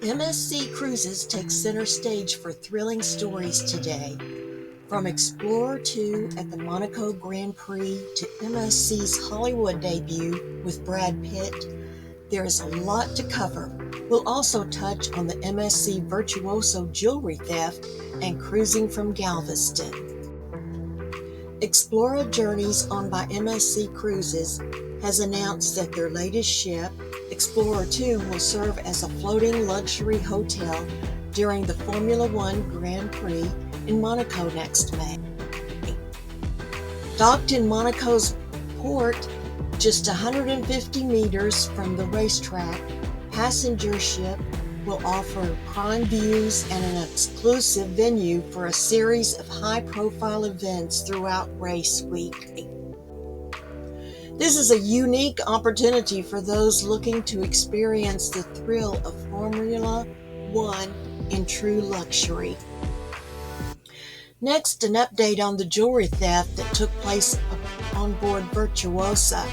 MSC Cruises takes center stage for thrilling stories today. From Explorer 2 at the Monaco Grand Prix to MSC's Hollywood debut with Brad Pitt, there is a lot to cover. We'll also touch on the MSC Virtuoso jewelry theft and cruising from Galveston. Explorer Journeys, owned by MSC Cruises, has announced that their latest ship, Explorer 2, will serve as a floating luxury hotel during the Formula One Grand Prix in Monaco next May. Docked in Monaco's port, just 150 meters from the racetrack, passenger ship will offer prime views and an exclusive venue for a series of high-profile events throughout race week. This is a unique opportunity for those looking to experience the thrill of Formula One in true luxury. Next, an update on the jewelry theft that took place on board Virtuosa.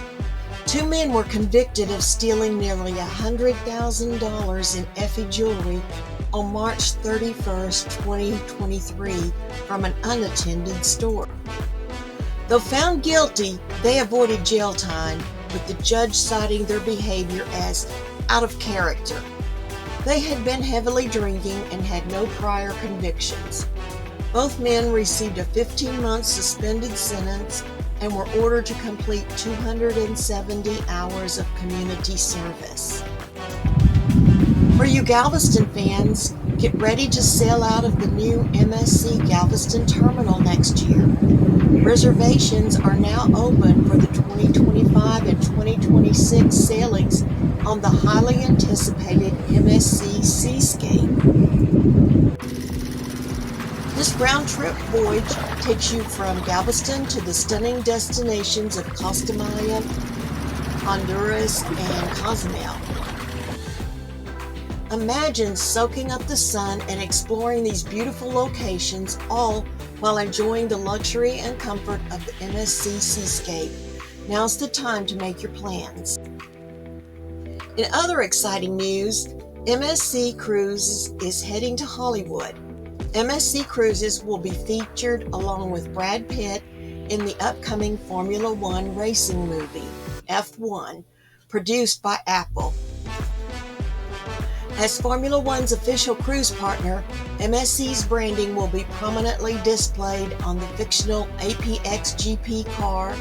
Two men were convicted of stealing nearly $100,000 in Effie jewelry on March 31, 2023 from an unattended store. Though found guilty, they avoided jail time, with the judge citing their behavior as out of character. They had been heavily drinking and had no prior convictions. Both men received a 15-month suspended sentence and were ordered to complete 270 hours of community service. For you Galveston fans, get ready to sail out of the new MSC Galveston terminal next year. Reservations are now open for the 2025 and 2026 sailings on the highly anticipated MSC Seascape. This round-trip voyage takes you from Galveston to the stunning destinations of Costa Maya, Honduras, and Cozumel. Imagine soaking up the sun and exploring these beautiful locations, all while enjoying the luxury and comfort of the MSC Seascape. Now's the time to make your plans. In other exciting news, MSC Cruises is heading to Hollywood. MSC Cruises will be featured along with Brad Pitt in the upcoming Formula One racing movie, F1, produced by Apple. As Formula One's official cruise partner, MSC's branding will be prominently displayed on the fictional APX GP car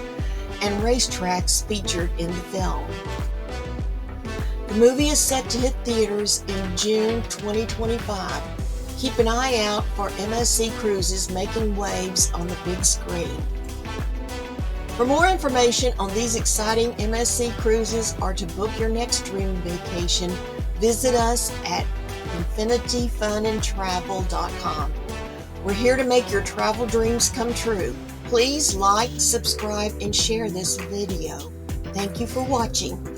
and racetracks featured in the film. The movie is set to hit theaters in June 2025. Keep an eye out for MSC Cruises making waves on the big screen. For more information on these exciting MSC Cruises or to book your next dream vacation, visit us at infinityfunandtravel.com. We're here to make your travel dreams come true. Please like, subscribe, and share this video. Thank you for watching.